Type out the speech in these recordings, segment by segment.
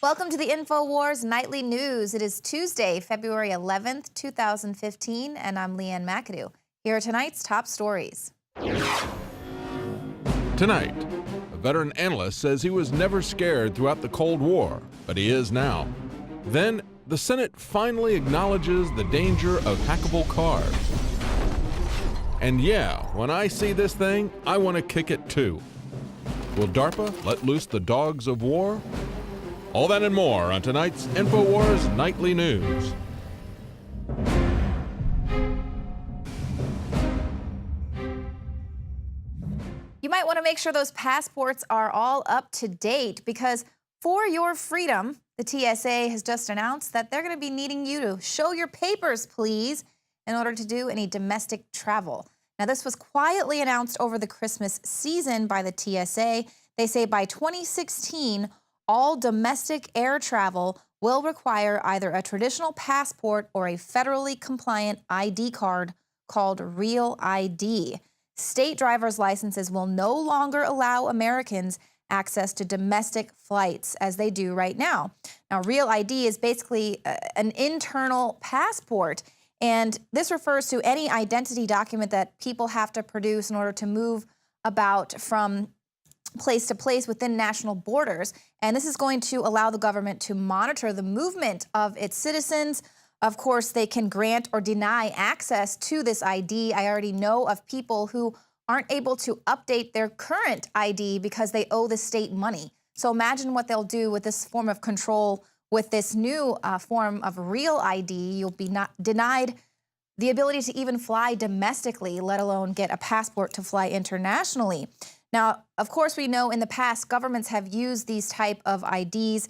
Welcome to the InfoWars Nightly News. It is Tuesday, February 11th, 2015, and I'm Leanne McAdoo. Here are tonight's top stories. Tonight, a veteran analyst says he was never scared throughout the Cold War, but he is now. Then, the Senate finally acknowledges the danger of hackable cars. And yeah, when I see this thing, I want to kick it too. Will DARPA let loose the dogs of war? All that and more on tonight's InfoWars Nightly News. You might want to make sure those passports are all up to date because for your freedom, the TSA has just announced that they're going to be needing you to show your papers, please, in order to do any domestic travel. Now, this was quietly announced over the Christmas season by the TSA. They say by 2016, all domestic air travel will require either a traditional passport or a federally compliant ID card called Real ID. State driver's licenses will no longer allow Americans access to domestic flights as they do right now. Now, Real ID is basically an internal passport, and this refers to any identity document that people have to produce in order to move about from place to place within national borders. And this is going to allow the government to monitor the movement of its citizens. Of course, they can grant or deny access to this ID. I already know of people who aren't able to update their current ID because they owe the state money. So imagine what they'll do with this form of control. With this new form of Real ID, you'll be not denied the ability to even fly domestically, let alone get a passport to fly internationally. Now, of course, we know in the past governments have used these type of IDs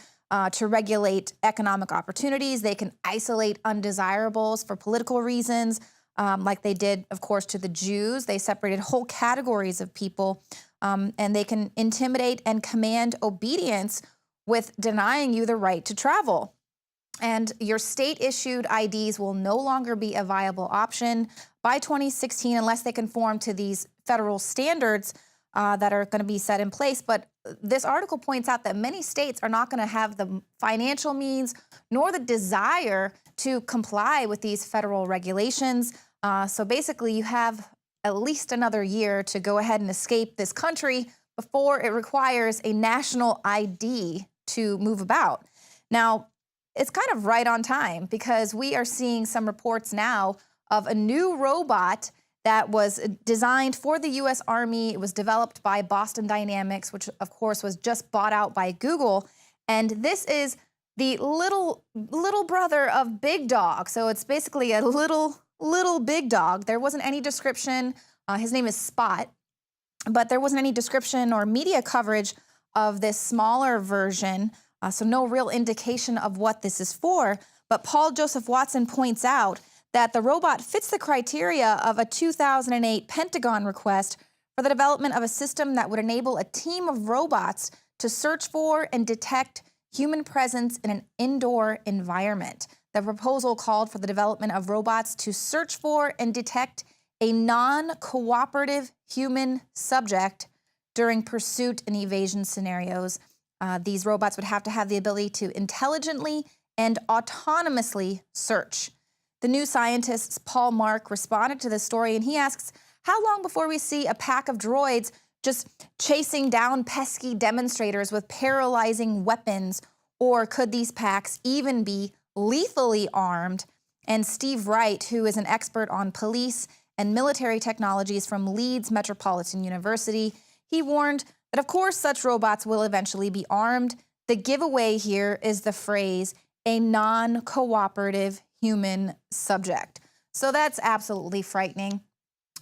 to regulate economic opportunities. They can isolate undesirables for political reasons, like they did, of course, to the Jews. They separated whole categories of people, and they can intimidate and command obedience with denying you the right to travel. And your state-issued IDs will no longer be a viable option by 2016 unless they conform to these federal standards that are going to be set in place. But this article points out that many states are not going to have the financial means nor the desire to comply with these federal regulations. So basically, you have at least another year to go ahead and escape this country before it requires a national ID to move about. Now, it's kind of right on time because we are seeing some reports now of a new robot that was designed for the U.S. Army. It was developed by Boston Dynamics, which of course was just bought out by Google. And this is the little brother of Big Dog. So it's basically a little big dog. There wasn't any description. His name is Spot, but there wasn't any description or media coverage of this smaller version. So no real indication of what this is for. But Paul Joseph Watson points out that the robot fits the criteria of a 2008 Pentagon request for the development of a system that would enable a team of robots to search for and detect human presence in an indoor environment. The proposal called for the development of robots to search for and detect a non-cooperative human subject during pursuit and evasion scenarios. These robots would have to have the ability to intelligently and autonomously search. The New Scientist's Paul Mark responded to this story, and he asks, how long before we see a pack of droids just chasing down pesky demonstrators with paralyzing weapons? Or could these packs even be lethally armed? And Steve Wright, who is an expert on police and military technologies from Leeds Metropolitan University, he warned that, of course, such robots will eventually be armed. The giveaway here is the phrase, a non-cooperative human subject. So that's absolutely frightening.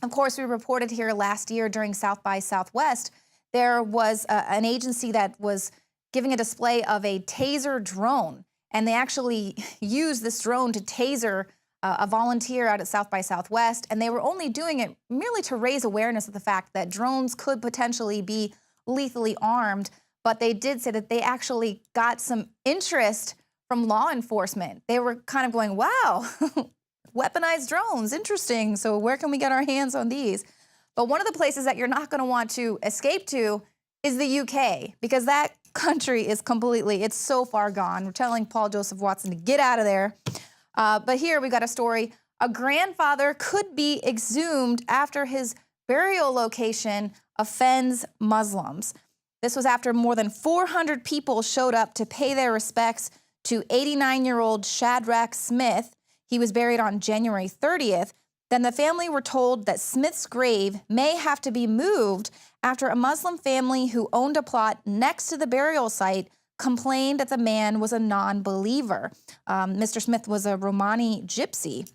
Of course, we reported here last year during South by Southwest, there was an agency that was giving a display of a taser drone, and they actually used this drone to taser a volunteer out at South by Southwest, and they were only doing it merely to raise awareness of the fact that drones could potentially be lethally armed, but they did say that they actually got some interest from law enforcement. They were kind of going, wow, weaponized drones, interesting. So where can we get our hands on these? But one of the places that you're not going to want to escape to is the UK, because that country is it's so far gone. We're telling Paul Joseph Watson to get out of there. But here we got a story. A grandfather could be exhumed after his burial location offends Muslims. This was after more than 400 people showed up to pay their respects to 89-year-old Shadrach Smith. He was buried on January 30th. Then the family were told that Smith's grave may have to be moved after a Muslim family who owned a plot next to the burial site complained that the man was a non-believer. Mr. Smith was a Romani gypsy.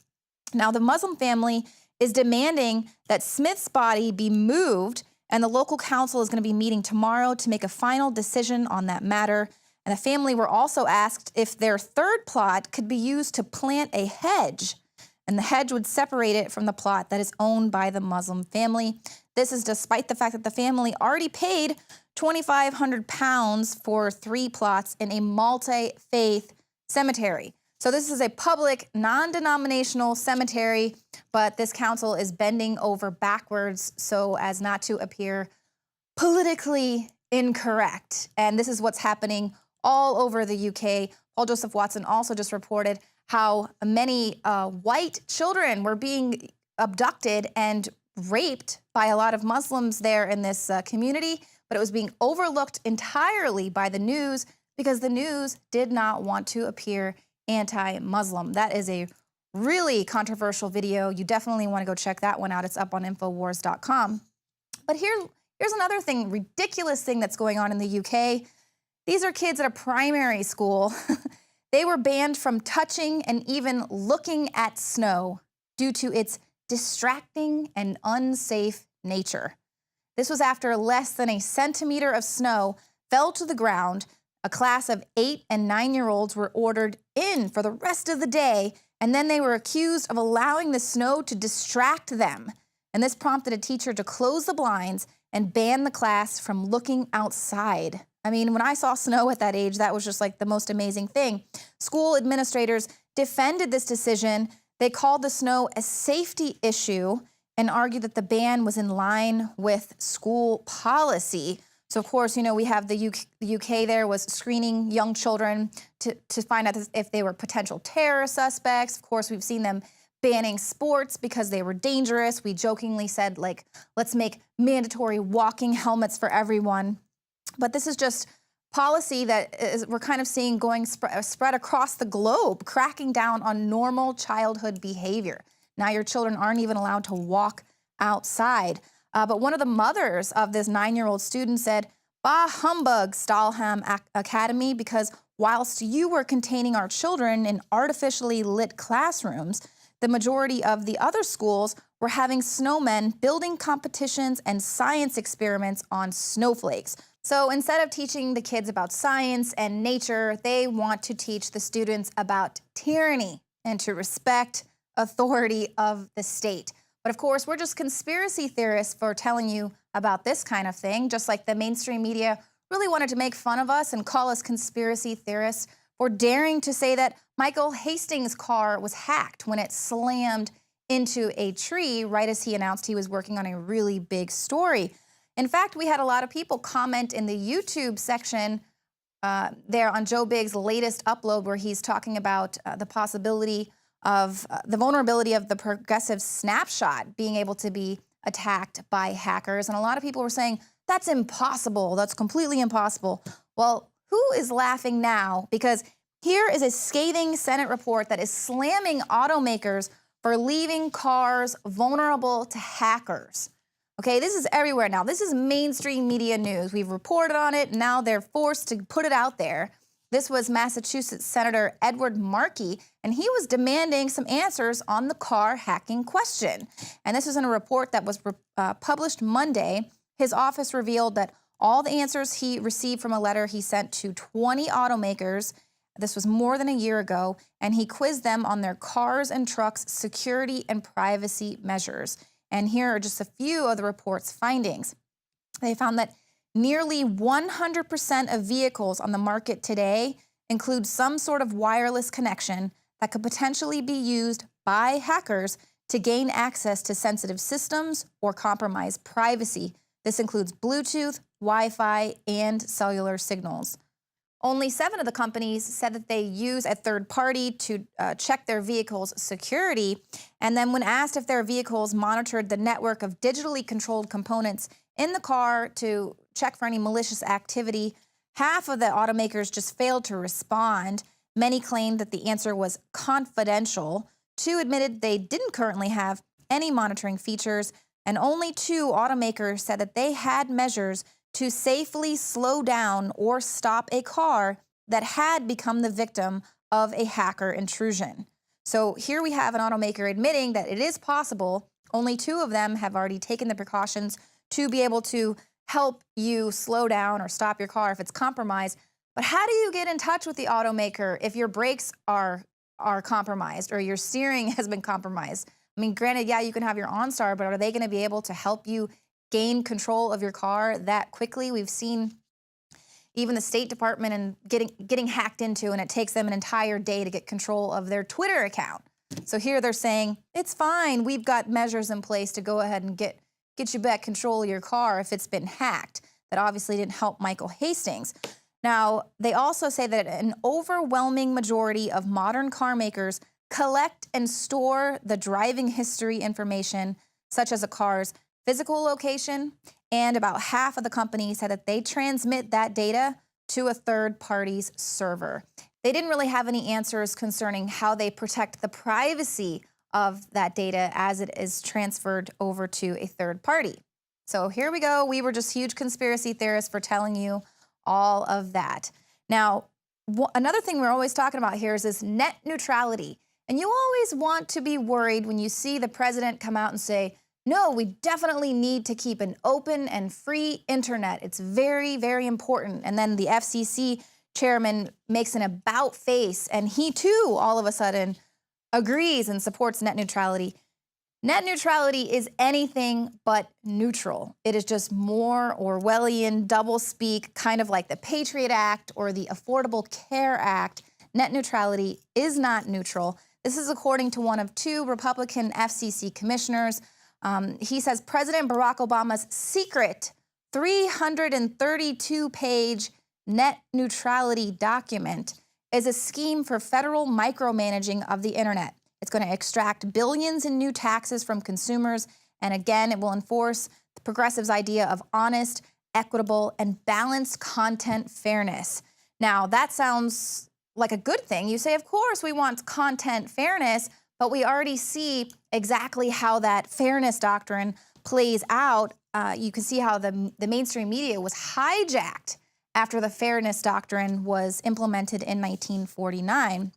Now, the Muslim family is demanding that Smith's body be moved, and the local council is going to be meeting tomorrow to make a final decision on that matter. And the family were also asked if their third plot could be used to plant a hedge, and the hedge would separate it from the plot that is owned by the Muslim family. This is despite the fact that the family already paid £2,500 for 3 plots in a multi-faith cemetery. So this is a public, non-denominational cemetery, but this council is bending over backwards so as not to appear politically incorrect. And this is what's happening all over the UK. Paul Joseph Watson also just reported how many white children were being abducted and raped by a lot of Muslims there in this community, but it was being overlooked entirely by the news because the news did not want to appear anti-Muslim. That is a really controversial video. You definitely want to go check that one out. It's up on NoWorldOrder.com. But here's another thing, ridiculous thing that's going on in the UK. These are kids at a primary school. They were banned from touching and even looking at snow due to its distracting and unsafe nature. This was after less than a centimeter of snow fell to the ground. A class of 8- and 9-year-olds were ordered in for the rest of the day, and then they were accused of allowing the snow to distract them. And this prompted a teacher to close the blinds and ban the class from looking outside. I mean, when I saw snow at that age, that was just like the most amazing thing. School administrators defended this decision. They called the snow a safety issue and argued that the ban was in line with school policy. So, of course, you know, we have the UK there was screening young children to find out if they were potential terror suspects. Of course, we've seen them banning sports because they were dangerous. We jokingly said, like, let's make mandatory walking helmets for everyone. But this is just policy that we're kind of seeing going spread across the globe, cracking down on normal childhood behavior. Now your children aren't even allowed to walk outside. But one of the mothers of this 9-year-old student said, "Bah humbug, Stalham Academy, because whilst you were containing our children in artificially lit classrooms, the majority of the other schools were having snowmen building competitions and science experiments on snowflakes." So instead of teaching the kids about science and nature, they want to teach the students about tyranny and to respect authority of the state. But of course, we're just conspiracy theorists for telling you about this kind of thing, just like the mainstream media really wanted to make fun of us and call us conspiracy theorists for daring to say that Michael Hastings' car was hacked when it slammed into a tree right as he announced he was working on a really big story. In fact, we had a lot of people comment in the YouTube section there on Joe Bigg's latest upload where he's talking about the possibility of the vulnerability of the progressive snapshot being able to be attacked by hackers. And a lot of people were saying, that's impossible. That's completely impossible. Well, who is laughing now? Because here is a scathing Senate report that is slamming automakers for leaving cars vulnerable to hackers. Okay, this is everywhere now. This is mainstream media news. We've reported on it. Now they're forced to put it out there. This was Massachusetts Senator Edward Markey, and he was demanding some answers on the car hacking question. And this was in a report that was published Monday. His office revealed that all the answers he received from a letter he sent to 20 automakers, this was more than a year ago, and he quizzed them on their cars and trucks security and privacy measures. And here are just a few of the report's findings. They found that nearly 100% of vehicles on the market today include some sort of wireless connection that could potentially be used by hackers to gain access to sensitive systems or compromise privacy. This includes Bluetooth, Wi-Fi, and cellular signals. Only 7 of the companies said that they use a third party to check their vehicle's security. And then when asked if their vehicles monitored the network of digitally controlled components in the car to check for any malicious activity, half of the automakers just failed to respond. Many claimed that the answer was confidential. 2 admitted they didn't currently have any monitoring features, and only 2 automakers said that they had measures to safely slow down or stop a car that had become the victim of a hacker intrusion. So here we have an automaker admitting that it is possible. Only 2 of them have already taken the precautions to be able to help you slow down or stop your car if it's compromised. But how do you get in touch with the automaker if your brakes are compromised or your steering has been compromised? I mean, granted, yeah, you can have your OnStar, but are they going to be able to help you gain control of your car that quickly? We've seen even the State Department and getting hacked into, and it takes them an entire day to get control of their Twitter account. So here they're saying, it's fine, we've got measures in place to go ahead and get you back control of your car if it's been hacked. That obviously didn't help Michael Hastings. Now, they also say that an overwhelming majority of modern car makers collect and store the driving history information, such as a car's physical location, and about half of the companies said that they transmit that data to a third party's server. They didn't really have any answers concerning how they protect the privacy of that data as it is transferred over to a third party. So here we go. We were just huge conspiracy theorists for telling you all of that. Now, another thing we're always talking about here is this net neutrality. And you always want to be worried when you see the president come out and say, no, we definitely need to keep an open and free internet. It's very, very important. And then the FCC chairman makes an about face, and he too, all of a sudden, agrees and supports net neutrality. Net neutrality is anything but neutral. It is just more Orwellian doublespeak, kind of like the Patriot Act or the Affordable Care Act. Net neutrality is not neutral. This is according to one of 2 Republican FCC commissioners. He says President Barack Obama's secret 332-page net neutrality document is a scheme for federal micromanaging of the internet. It's going to extract billions in new taxes from consumers, and again, it will enforce the progressives' idea of honest, equitable, and balanced content fairness. Now, that sounds like a good thing. You say, of course, we want content fairness, but we already see exactly how that fairness doctrine plays out. You can see how the mainstream media was hijacked after the fairness doctrine was implemented in 1949.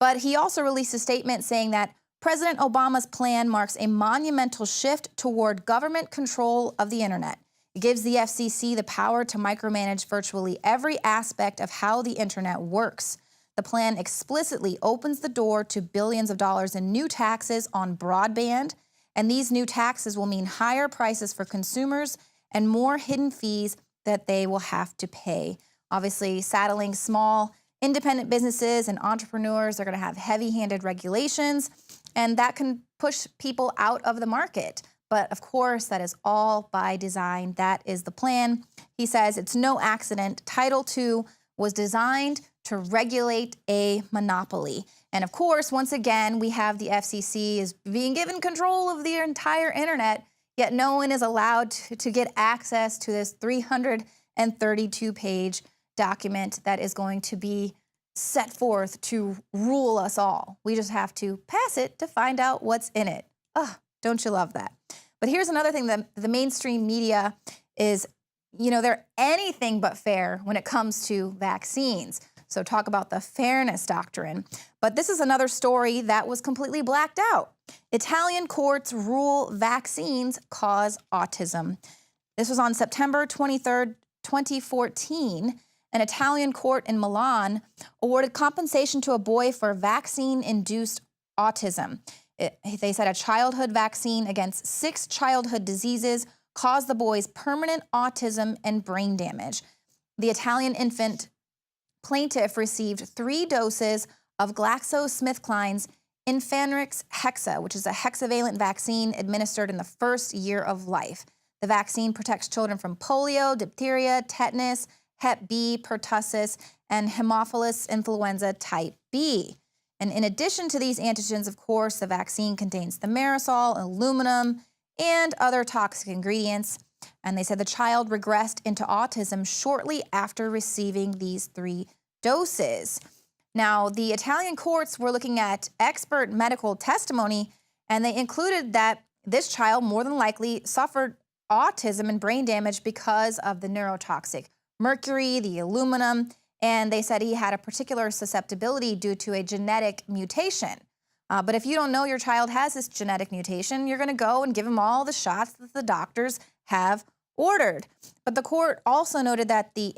But he also released a statement saying that President Obama's plan marks a monumental shift toward government control of the internet. It gives the FCC the power to micromanage virtually every aspect of how the internet works. The plan explicitly opens the door to billions of dollars in new taxes on broadband, and these new taxes will mean higher prices for consumers and more hidden fees that they will have to pay. Obviously, saddling small independent businesses and entrepreneurs are going to have heavy-handed regulations, and that can push people out of the market. But of course, that is all by design. That is the plan. He says it's no accident. Title II was designed to regulate a monopoly. And of course, once again, we have the FCC is being given control of the entire internet, yet no one is allowed to get access to this 332-page document that is going to be set forth to rule us all. We just have to pass it to find out what's in it. Oh, don't you love that? But here's another thing that the mainstream media is, they're anything but fair when it comes to vaccines. So talk about the fairness doctrine. But this is another story that was completely blacked out. Italian courts rule vaccines cause autism. This was on September 23rd, 2014. An Italian court in Milan awarded compensation to a boy for vaccine-induced autism. They said a childhood vaccine against 6 childhood diseases caused the boy's permanent autism and brain damage. The Italian infant plaintiff received 3 doses of GlaxoSmithKline's Infanrix Hexa, which is a hexavalent vaccine administered in the first year of life. The vaccine protects children from polio, diphtheria, tetanus, Hep B, pertussis, and Haemophilus influenza type B. And in addition to these antigens, of course, the vaccine contains thimerosal, aluminum, and other toxic ingredients. And they said the child regressed into autism shortly after receiving these 3 doses. Now, the Italian courts were looking at expert medical testimony, and they included that this child more than likely suffered autism and brain damage because of the neurotoxic mercury, the aluminum, and they said he had a particular susceptibility due to a genetic mutation. But if you don't know your child has this genetic mutation, you're going to go and give him all the shots that the doctors have ordered. But the court also noted that the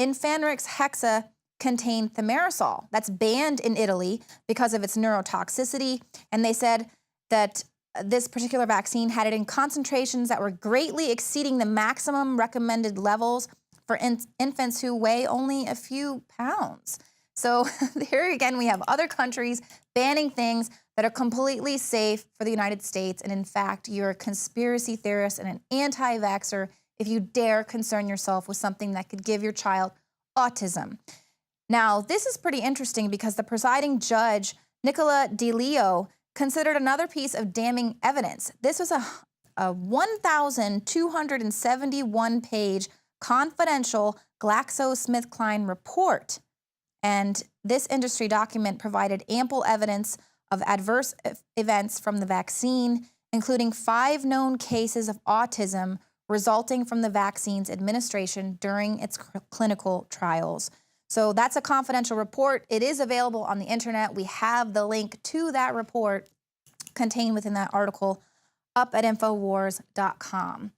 Infanrix Hexa contained thimerosal. That's banned in Italy because of its neurotoxicity. And they said that this particular vaccine had it in concentrations that were greatly exceeding the maximum recommended levels for infants who weigh only a few pounds. So here again, we have other countries banning things that are completely safe for the United States. And in fact, you're a conspiracy theorist and an anti-vaxxer if you dare concern yourself with something that could give your child autism. Now, this is pretty interesting because the presiding judge, Nicola Di Leo, considered another piece of damning evidence. This was a 1,271-page confidential GlaxoSmithKline report. And this industry document provided ample evidence of adverse events from the vaccine, including 5 known cases of autism resulting from the vaccine's administration during its clinical trials. So that's a confidential report. It is available on the internet. We have the link to that report contained within that article up at NoWorldOrder.com.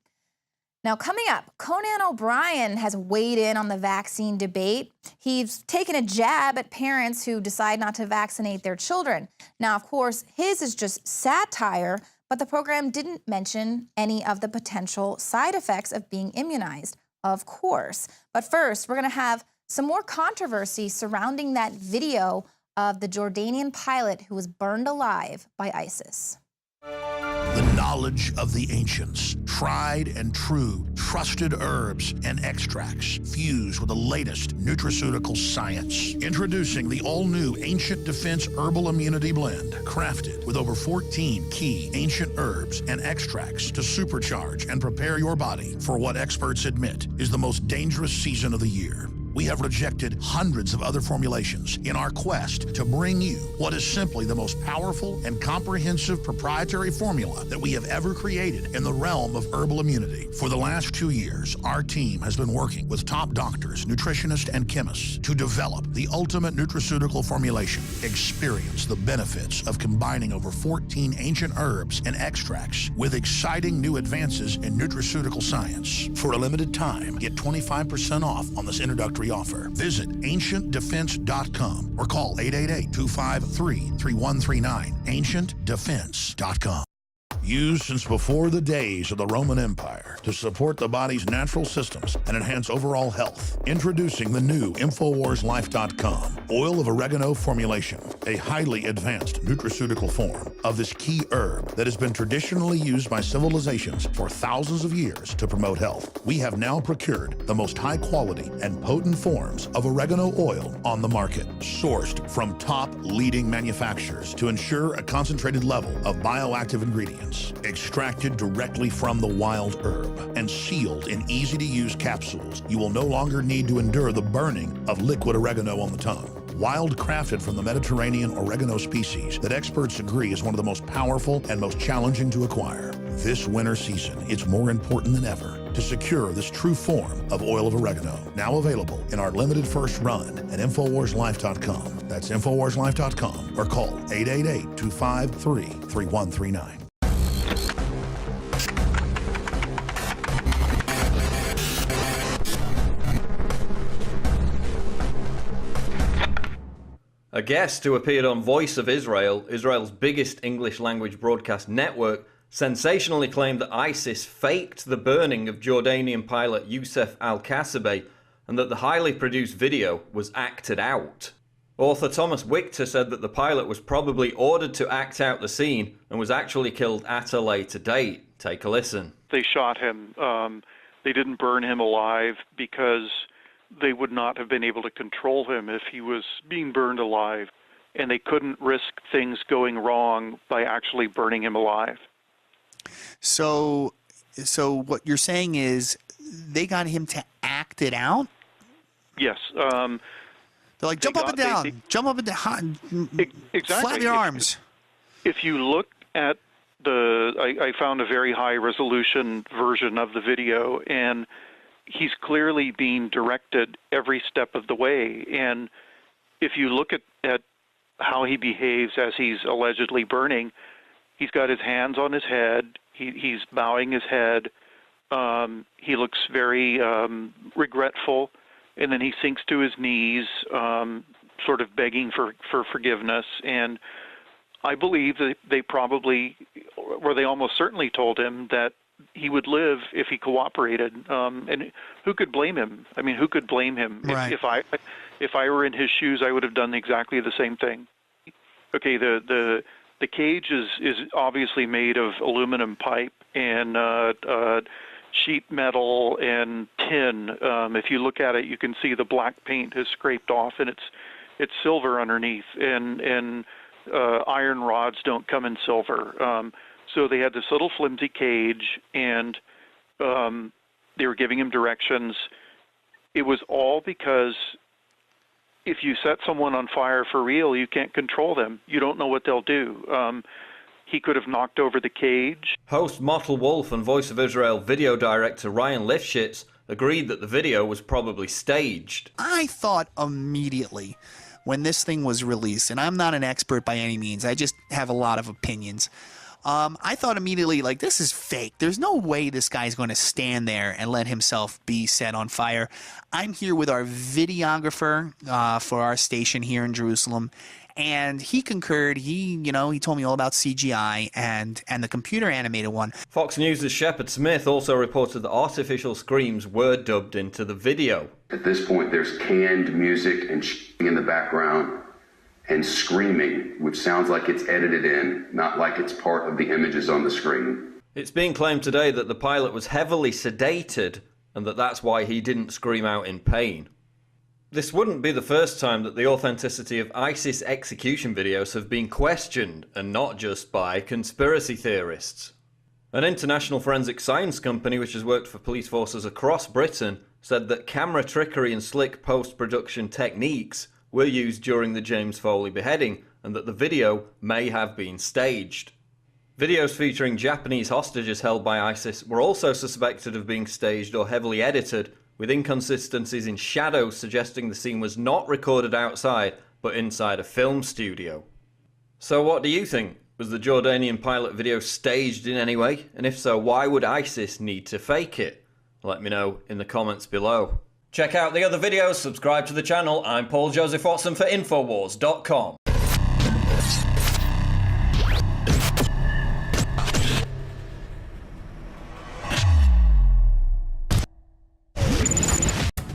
Now, coming up, Conan O'Brien has weighed in on the vaccine debate. He's taken a jab at parents who decide not to vaccinate their children. Now, of course, his is just satire, but the program didn't mention any of the potential side effects of being immunized, of course. But first, we're going to have some more controversy surrounding that video of the Jordanian pilot who was burned alive by ISIS. The knowledge of the ancients, tried and true, trusted herbs and extracts fused with the latest nutraceutical science. Introducing the all-new Ancient Defense Herbal Immunity Blend, crafted with over 14 key ancient herbs and extracts to supercharge and prepare your body for what experts admit is the most dangerous season of the year. We have rejected hundreds of other formulations in our quest to bring you what is simply the most powerful and comprehensive proprietary formula that we have ever created in the realm of herbal immunity. For the last 2 years, our team has been working with top doctors, nutritionists, and chemists to develop the ultimate nutraceutical formulation. Experience the benefits of combining over 14 ancient herbs and extracts with exciting new advances in nutraceutical science. For a limited time, get 25% off on this introductory offer. Visit ancientdefense.com or call 888-253-3139. ancientdefense.com. Used since before the days of the Roman Empire to support the body's natural systems and enhance overall health. Introducing the new InfoWarsLife.com oil of oregano formulation, a highly advanced nutraceutical form of this key herb that has been traditionally used by civilizations for thousands of years to promote health. We have now procured the most high quality and potent forms of oregano oil on the market, sourced from top leading manufacturers to ensure a concentrated level of bioactive ingredients, extracted directly from the wild herb and sealed in easy-to-use capsules. You will no longer need to endure the burning of liquid oregano on the tongue. Wild crafted from the Mediterranean oregano species that experts agree is one of the most powerful and most challenging to acquire. This winter season, it's more important than ever to secure this true form of oil of oregano. Now available in our limited first run at InfoWarsLife.com. That's InfoWarsLife.com or call 888-253-3139. A guest who appeared on Voice of Israel, Israel's biggest English-language broadcast network, sensationally claimed that ISIS faked the burning of Jordanian pilot Youssef al-Kasabeh and that the highly produced video was acted out. Author Thomas Wichter said that the pilot was probably ordered to act out the scene and was actually killed at a later date. Take a listen. they shot him. They didn't burn him alive because they would not have been able to control him if he was being burned alive, and they couldn't risk things going wrong by actually burning him alive. So what you're saying is they got him to act it out? Yes. They're like, jump up and down, jump up and down, exactly. flap your arms. If you look at I found a very high resolution version of the video, and he's clearly being directed every step of the way. And if you look at how he behaves as he's allegedly burning, he's got his hands on his head, he's bowing his head, he looks very regretful, and then he sinks to his knees, sort of begging for forgiveness. And I believe that they probably, or they almost certainly told him that he would live if he cooperated. And who could blame him? I mean, who could blame him? Right. If I were in his shoes, I would have done exactly the same thing. Okay, the cage is obviously made of aluminum pipe and sheet metal and tin. If you look at it, you can see the black paint has scraped off, and it's silver underneath. And iron rods don't come in silver. So they had this little flimsy cage, and they were giving him directions. It was all because if you set someone on fire for real, you can't control them. You don't know what they'll do. He could have knocked over the cage. Host Mottle Wolf and Voice of Israel video director Ryan Lifshitz agreed that the video was probably staged. I thought immediately when this thing was released, and I'm not an expert by any means, I just have a lot of opinions. I thought immediately, like, this is fake. There's no way this guy's going to stand there and let himself be set on fire. I'm here with our videographer for our station here in Jerusalem, and he concurred. He told me all about CGI and the computer animated one. Fox News' Shepard Smith also reported that artificial screams were dubbed into the video. At this point, there's canned music and in the background and screaming, which sounds like it's edited in, not like it's part of the images on the screen. It's being claimed today that the pilot was heavily sedated and that's why he didn't scream out in pain. This wouldn't be the first time that the authenticity of ISIS execution videos have been questioned, and not just by conspiracy theorists. An international forensic science company which has worked for police forces across Britain said that camera trickery and slick post-production techniques were used during the James Foley beheading, and that the video may have been staged. Videos featuring Japanese hostages held by ISIS were also suspected of being staged or heavily edited, with inconsistencies in shadows suggesting the scene was not recorded outside, but inside a film studio. So what do you think? Was the Jordanian pilot video staged in any way? And if so, why would ISIS need to fake it? Let me know in the comments below. Check out the other videos, subscribe to the channel. I'm Paul Joseph Watson for Infowars.com.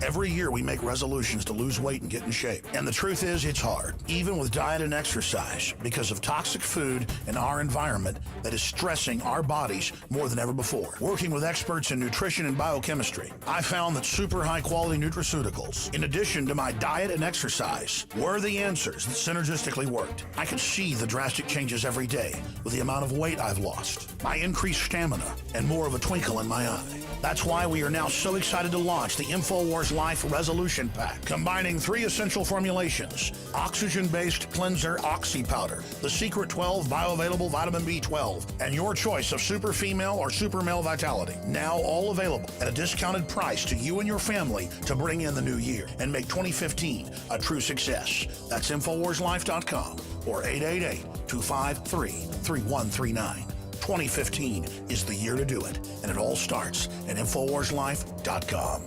Every year we make resolutions to lose weight and get in shape. And the truth is, it's hard, even with diet and exercise, because of toxic food in our environment that is stressing our bodies more than ever before. Working with experts in nutrition and biochemistry, I found that super high-quality nutraceuticals, in addition to my diet and exercise, were the answers that synergistically worked. I could see the drastic changes every day with the amount of weight I've lost, my increased stamina, and more of a twinkle in my eye. That's why we are now so excited to launch the InfoWars Life Resolution Pack, combining 3 essential formulations: oxygen-based cleanser Oxy Powder, the Secret 12 bioavailable vitamin B12, and your choice of super female or super male vitality. Now all available at a discounted price to you and your family to bring in the new year and make 2015 a true success. That's InfoWarsLife.com or 888-253-3139. 2015 is the year to do it, and it all starts at InfoWarsLife.com.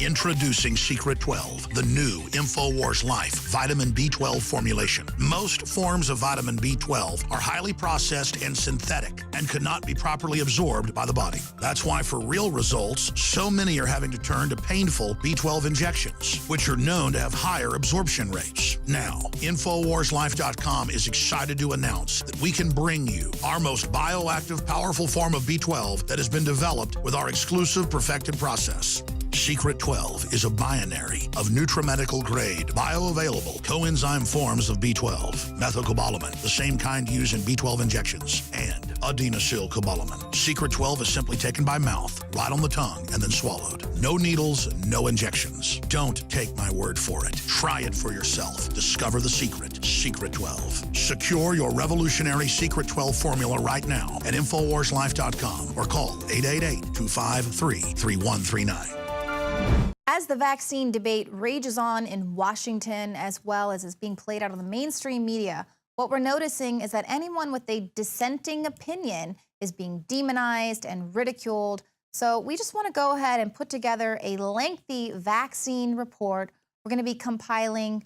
Introducing Secret 12, the new InfoWars Life vitamin B12 formulation. Most forms of vitamin B12 are highly processed and synthetic and could not be properly absorbed by the body. That's why for real results, so many are having to turn to painful B12 injections, which are known to have higher absorption rates. Now, InfoWarsLife.com is excited to announce that we can bring you our most bioactive, powerful form of B12 that has been developed with our exclusive perfected process. Secret 12 is a binary of nutramedical grade, bioavailable coenzyme forms of B12, methylcobalamin, the same kind used in B12 injections, and adenosylcobalamin. Secret 12 is simply taken by mouth, right on the tongue, and then swallowed. No needles, no injections. Don't take my word for it. Try it for yourself. Discover the secret. Secret 12. Secure your revolutionary Secret 12 formula right now at InfoWarsLife.com or call 888-253-3139. As the vaccine debate rages on in Washington, as well as is being played out on the mainstream media, what we're noticing is that anyone with a dissenting opinion is being demonized and ridiculed. So we just want to go ahead and put together a lengthy vaccine report. We're going to be compiling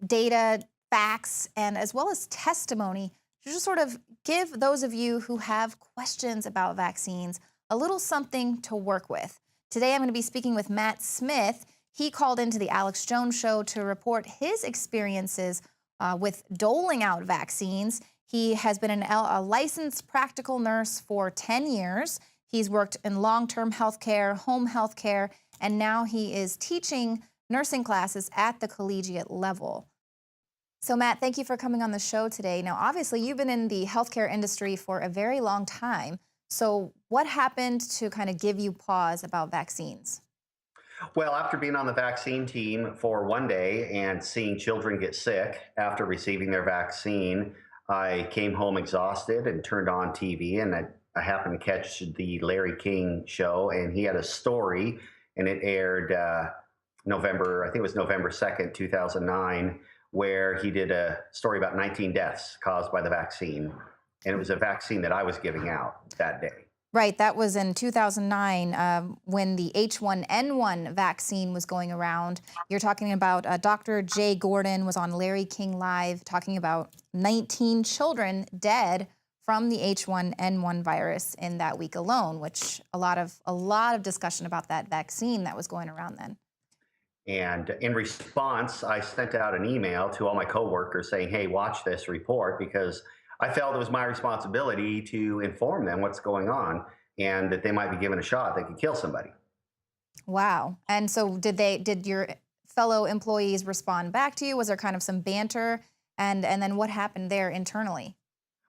data, facts, and as well as testimony to just sort of give those of you who have questions about vaccines a little something to work with. Today, I'm going to be speaking with Matt Smith. He called into the Alex Jones Show to report his experiences with doling out vaccines. He has been a licensed practical nurse for 10 years. He's worked in long-term healthcare, home healthcare, and now he is teaching nursing classes at the collegiate level. So, Matt, thank you for coming on the show today. Now, obviously, you've been in the healthcare industry for a very long time. So what happened to kind of give you pause about vaccines? Well, after being on the vaccine team for one day and seeing children get sick after receiving their vaccine, I came home exhausted and turned on TV, and I happened to catch the Larry King show, and he had a story, and it aired November 2nd, 2009, where he did a story about 19 deaths caused by the vaccine. And it was a vaccine that I was giving out that day. Right. That was in 2009 when the H1N1 vaccine was going around. You're talking about Dr. Jay Gordon was on Larry King Live talking about 19 children dead from the H1N1 virus in that week alone, which a lot of discussion about that vaccine that was going around then. And in response, I sent out an email to all my coworkers saying, hey, watch this report, because I felt it was my responsibility to inform them what's going on and that they might be given a shot that could kill somebody. Wow. And so did your fellow employees respond back to you? Was there kind of some banter? And then what happened there internally?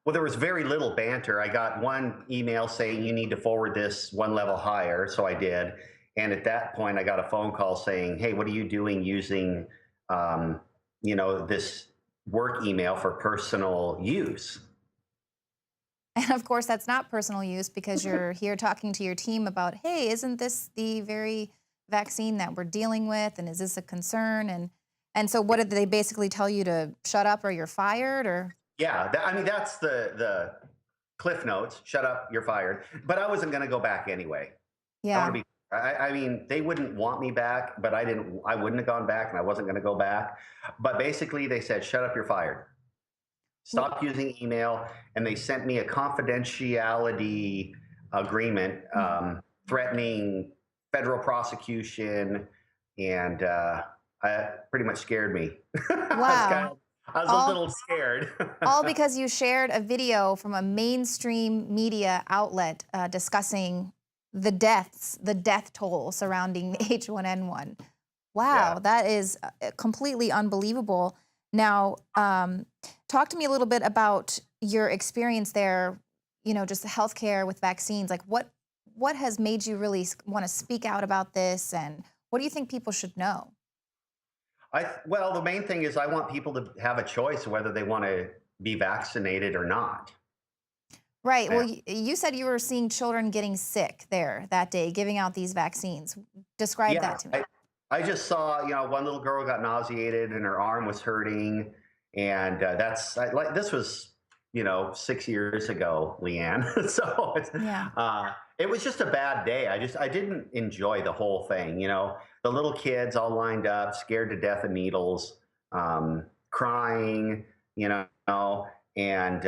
Well, there was very little banter. I got one email saying you need to forward this one level higher. So I did. And at that point, I got a phone call saying, hey, what are you doing using, this work email for personal use? And of course, that's not personal use because you're here talking to your team about, hey, isn't this the very vaccine that we're dealing with? And is this a concern? And so what did they basically tell you, to shut up or you're fired? Or yeah, that's the Cliff Notes. Shut up, you're fired. But I wasn't going to go back anyway. Yeah. I mean, they wouldn't want me back, but I wouldn't have gone back, and I wasn't going to go back. But basically, they said, shut up, you're fired. Stop using email. And they sent me a confidentiality agreement threatening federal prosecution, and it pretty much scared me. Wow. I was a little scared. All because you shared a video from a mainstream media outlet discussing the death toll surrounding H1N1. Wow, yeah. That is completely unbelievable. Now, talk to me a little bit about your experience there, just healthcare with vaccines. Like what has made you really want to speak out about this, and what do you think people should know? Well, the main thing is I want people to have a choice whether they want to be vaccinated or not. Right. Well, you said you were seeing children getting sick there that day, giving out these vaccines. Describe that to me. I just saw, one little girl got nauseated and her arm was hurting. And this was, 6 years ago, Leanne. So It was just a bad day. I didn't enjoy the whole thing. You know, the little kids all lined up, scared to death of needles, crying, you know, and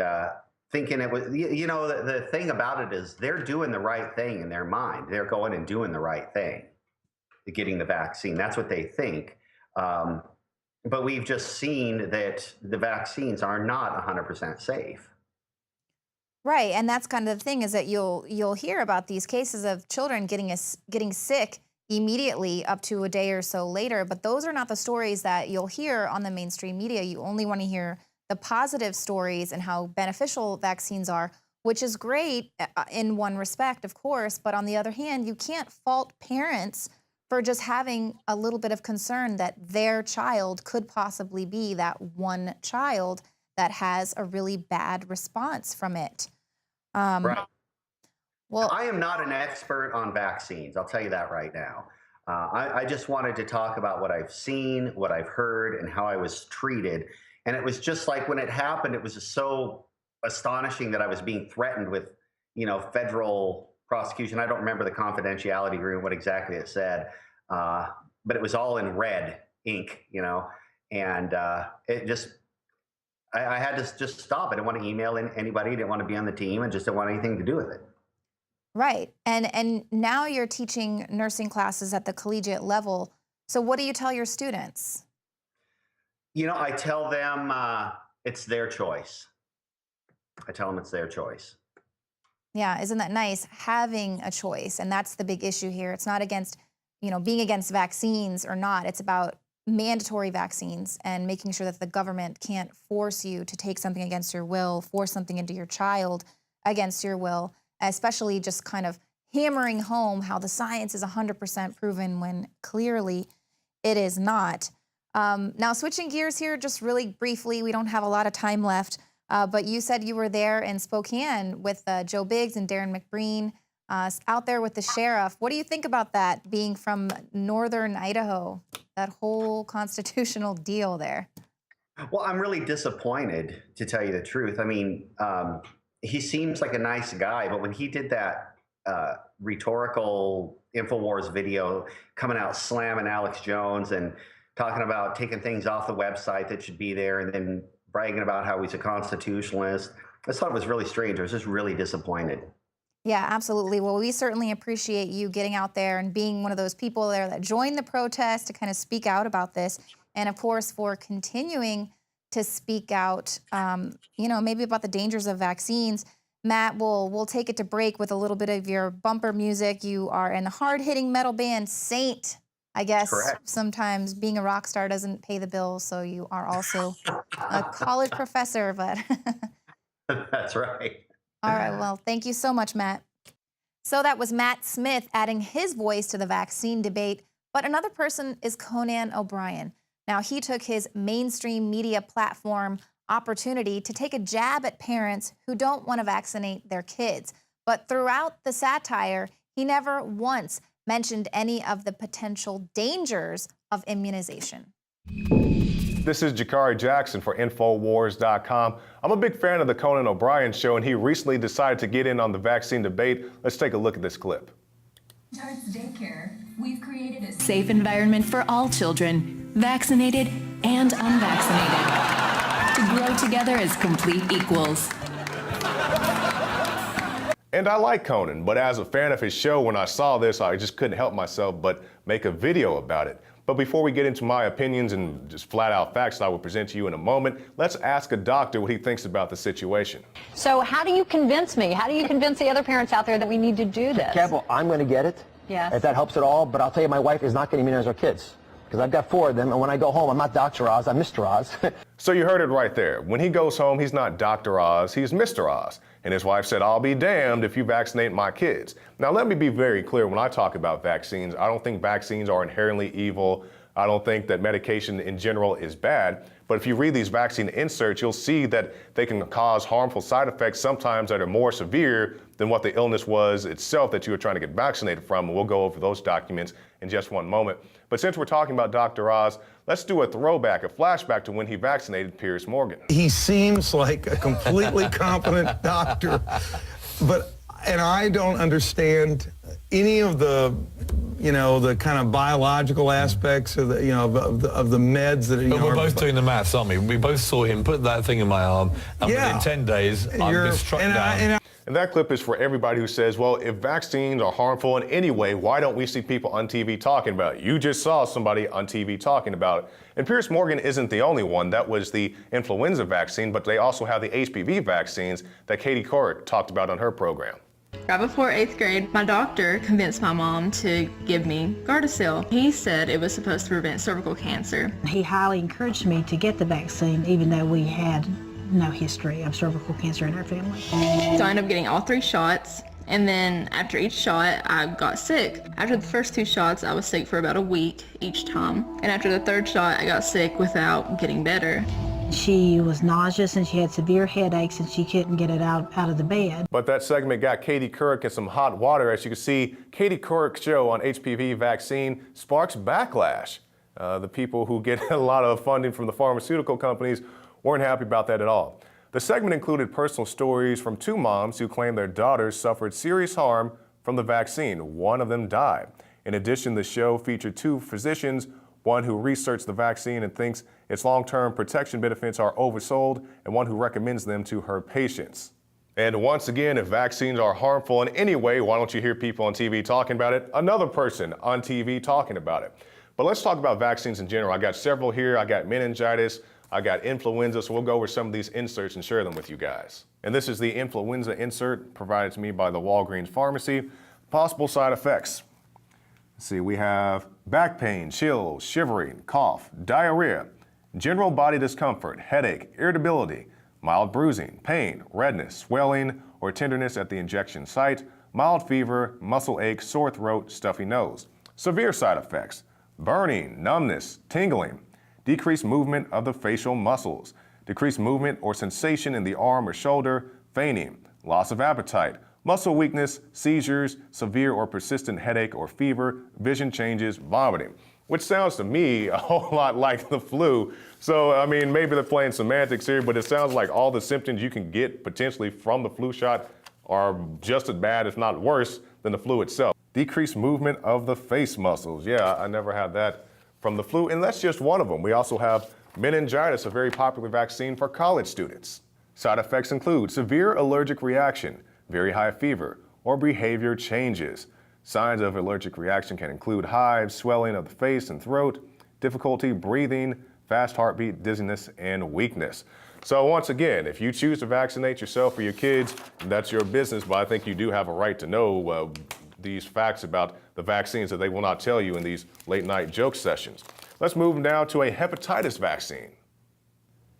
thinking it was, you know, the thing about it is they're doing the right thing in their mind. They're going and doing the right thing, getting the vaccine. That's what they think. But we've just seen that the vaccines are not 100% safe. Right, and that's kind of the thing, is that you'll hear about these cases of children getting sick immediately up to a day or so later, but those are not the stories that you'll hear on the mainstream media. You only want to hear the positive stories and how beneficial vaccines are, which is great in one respect, of course, but on the other hand, you can't fault parents for just having a little bit of concern that their child could possibly be that one child that has a really bad response from it. Right. Well, I am not an expert on vaccines. I'll tell you that right now. I just wanted to talk about what I've seen, what I've heard, and how I was treated. And it was just like when it happened, it was just so astonishing that I was being threatened with, you know, federal prosecution. I don't remember the confidentiality agreement, what exactly it said, but it was all in red ink, you know, and it just, I had to just stop. I didn't want to email anybody, didn't want to be on the team, and just didn't want anything to do with it. right, and now you're teaching nursing classes at the collegiate level. So what do you tell your students? You know, I tell them it's their choice. I tell them it's their choice. Yeah, isn't that nice? Having a choice, and that's the big issue here. It's not against, you know, being against vaccines or not. It's about mandatory vaccines and making sure that the government can't force you to take something against your will, force something into your child against your will, especially just kind of hammering home how the science is 100% proven when clearly it is not. Now, switching gears here just really briefly, we don't have a lot of time left, but you said you were there in Spokane with Joe Biggs and Darren McBreen, out there with the sheriff. What do you think about that, being from northern Idaho, that whole constitutional deal there? Well, I'm really disappointed, to tell you the truth. I mean, he seems like a nice guy, but when he did that rhetorical InfoWars video coming out slamming Alex Jones and talking about taking things off the website that should be there and then bragging about how he's a constitutionalist, I thought it was really strange. I was just really disappointed. Yeah, absolutely. Well, we certainly appreciate you getting out there and being one of those people there that joined the protest to kind of speak out about this. And of course, for continuing to speak out, you know, maybe about the dangers of vaccines. Matt, we'll take it to break with a little bit of your bumper music. You are in a hard-hitting metal band, Saint. I guess Correct. Sometimes being a rock star doesn't pay the bills, so you are also a college professor, but... That's right. All right, well, thank you so much, Matt. So that was Matt Smith adding his voice to the vaccine debate, but another person is Conan O'Brien. Now, he took his mainstream media platform opportunity to take a jab at parents who don't want to vaccinate their kids. But throughout the satire, he never once mentioned any of the potential dangers of immunization. This is Jakari Jackson for Infowars.com. I'm a big fan of the Conan O'Brien show, and he recently decided to get in on the vaccine debate. Let's take a look at this clip. Tarts Daycare, we've created a safe environment for all children, vaccinated and unvaccinated, to grow together as complete equals. And I like Conan, but as a fan of his show, when I saw this, I just couldn't help myself but make a video about it. But before we get into my opinions and just flat out facts that I will present to you in a moment, let's ask a doctor what he thinks about the situation. So how do you convince me? How do you convince the other parents out there that we need to do this? Campbell, I'm going to get it. Yes. If that helps at all, but I'll tell you, my wife is not going to immunize our kids. Because I've got 4 of them, and when I go home, I'm not Dr. Oz, I'm Mr. Oz. So you heard it right there. When he goes home, he's not Dr. Oz, he's Mr. Oz. And his wife said, I'll be damned if you vaccinate my kids. Now, let me be very clear. When I talk about vaccines, I don't think vaccines are inherently evil. I don't think that medication in general is bad. But if you read these vaccine inserts, you'll see that they can cause harmful side effects, sometimes that are more severe than what the illness was itself that you were trying to get vaccinated from. And we'll go over those documents in just one moment. But since we're talking about Dr. Oz, let's do a throwback, a flashback to when he vaccinated Piers Morgan. He seems like a completely competent doctor, but And I don't understand any of the, the kind of biological aspects of the, of the meds that. But we're both doing the maths, aren't we? We both saw him put that thing in my arm, and within 10 days, I've been struck down. And that clip is for everybody who says, well, if vaccines are harmful in any way, why don't we see people on TV talking about it? You just saw somebody on TV talking about it. And Piers Morgan isn't the only one. That was the influenza vaccine, but they also have the HPV vaccines that Katie Couric talked about on her program. Right before 8th grade, my doctor convinced my mom to give me Gardasil. He said it was supposed to prevent cervical cancer. He highly encouraged me to get the vaccine, even though we had no history of cervical cancer in our family. So I ended up getting all 3 shots, and then after each shot, I got sick. After the first 2 shots, I was sick for about a week each time. And after the 3rd shot, I got sick without getting better. She was nauseous and she had severe headaches and she couldn't get it out of the bed. But that segment got Katie Couric in some hot water. As you can see, Katie Couric's show on HPV vaccine sparks backlash. The people who get a lot of funding from the pharmaceutical companies weren't happy about that at all. The segment included personal stories from 2 moms who claimed their daughters suffered serious harm from the vaccine. One of them died. In addition, the show featured 2 physicians, one who researched the vaccine and thinks its long-term protection benefits are oversold, and one who recommends them to her patients. And once again, if vaccines are harmful in any way, why don't you hear people on TV talking about it? Another person on TV talking about it. But let's talk about vaccines in general. I got several here. I got meningitis. I got influenza, so we'll go over some of these inserts and share them with you guys. And this is the influenza insert provided to me by the Walgreens pharmacy. Possible side effects. Let's see, we have back pain, chills, shivering, cough, diarrhea, general body discomfort, headache, irritability, mild bruising, pain, redness, swelling, or tenderness at the injection site, mild fever, muscle ache, sore throat, stuffy nose. Severe side effects, burning, numbness, tingling, decreased movement of the facial muscles, decreased movement or sensation in the arm or shoulder, fainting, loss of appetite, muscle weakness, seizures, severe or persistent headache or fever, vision changes, vomiting, which sounds to me a whole lot like the flu. So, I mean, maybe they're playing semantics here, but it sounds like all the symptoms you can get potentially from the flu shot are just as bad, if not worse, than the flu itself. Decreased movement of the face muscles. Yeah, I never had that from the flu, and that's just one of them. We also have meningitis, a very popular vaccine for college students. Side effects include severe allergic reaction, very high fever, or behavior changes. Signs of allergic reaction can include hives, swelling of the face and throat, difficulty breathing, fast heartbeat, dizziness, and weakness. So once again, if you choose to vaccinate yourself or your kids, that's your business, but I think you do have a right to know these facts about the vaccines that they will not tell you in these late night joke sessions. Let's move now to a hepatitis vaccine.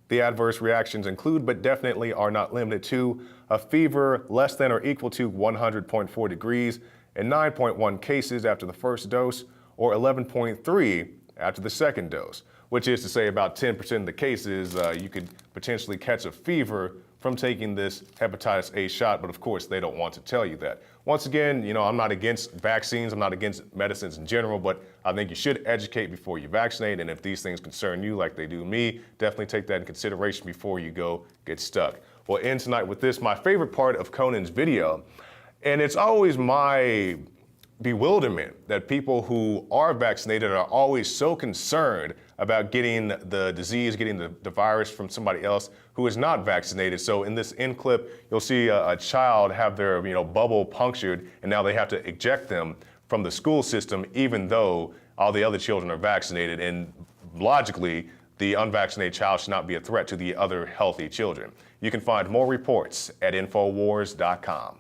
The adverse reactions include, but definitely are not limited to, a fever less than or equal to 100.4 degrees in 9.1 cases after the first dose, or 11.3 after the second dose, which is to say about 10% of the cases you could potentially catch a fever from taking this hepatitis A shot, but of course they don't want to tell you that. Once again, I'm not against vaccines, I'm not against medicines in general, but I think you should educate before you vaccinate, and if these things concern you like they do me, definitely take that in consideration before you go get stuck. We'll end tonight with this, my favorite part of Conan's video, and it's always my bewilderment that people who are vaccinated are always so concerned about getting the disease, getting the virus from somebody else who is not vaccinated. So in this end clip, you'll see a child have their bubble punctured, and now they have to eject them from the school system, even though all the other children are vaccinated. And logically, the unvaccinated child should not be a threat to the other healthy children. You can find more reports at NoWorldOrder.com.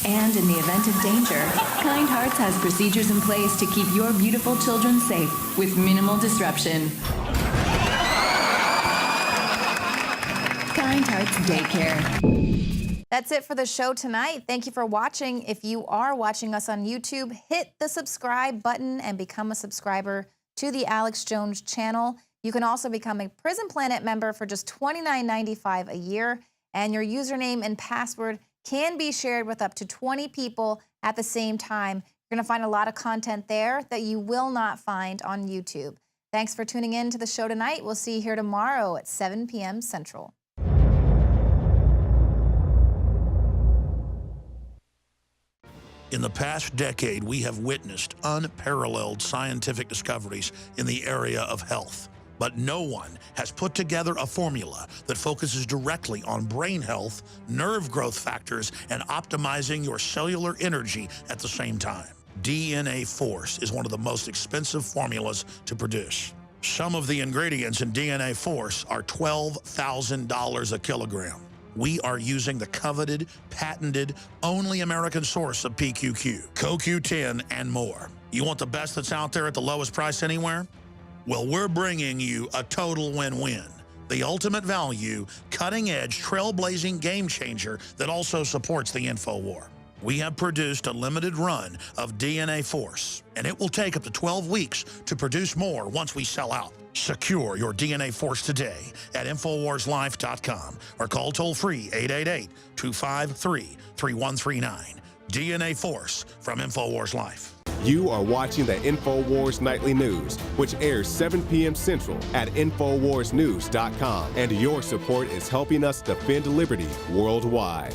And in the event of danger, Kind Hearts has procedures in place to keep your beautiful children safe with minimal disruption. Kind Hearts Daycare. That's it for the show tonight. Thank you for watching. If you are watching us on YouTube, hit the subscribe button and become a subscriber to the Alex Jones channel. You can also become a Prison Planet member for just $29.95 a year, and your username and password can be shared with up to 20 people at the same time. You're going to find a lot of content there that you will not find on YouTube. Thanks for tuning in to the show tonight. We'll see you here tomorrow at 7 p.m. Central. In the past decade, we have witnessed unparalleled scientific discoveries in the area of health. But no one has put together a formula that focuses directly on brain health, nerve growth factors, and optimizing your cellular energy at the same time. DNA Force is one of the most expensive formulas to produce. Some of the ingredients in DNA Force are $12,000 a kilogram. We are using the coveted, patented, only American source of PQQ, CoQ10, and more. You want the best that's out there at the lowest price anywhere? Well, we're bringing you a total win-win. The ultimate value, cutting-edge, trailblazing game changer that also supports the InfoWar. We have produced a limited run of DNA Force, and it will take up to 12 weeks to produce more once we sell out. Secure your DNA Force today at InfoWarsLife.com or call toll-free 888-253-3139. DNA Force from InfoWars Life. You are watching the InfoWars Nightly News, which airs 7 p.m. Central at InfoWarsNews.com. And your support is helping us defend liberty worldwide.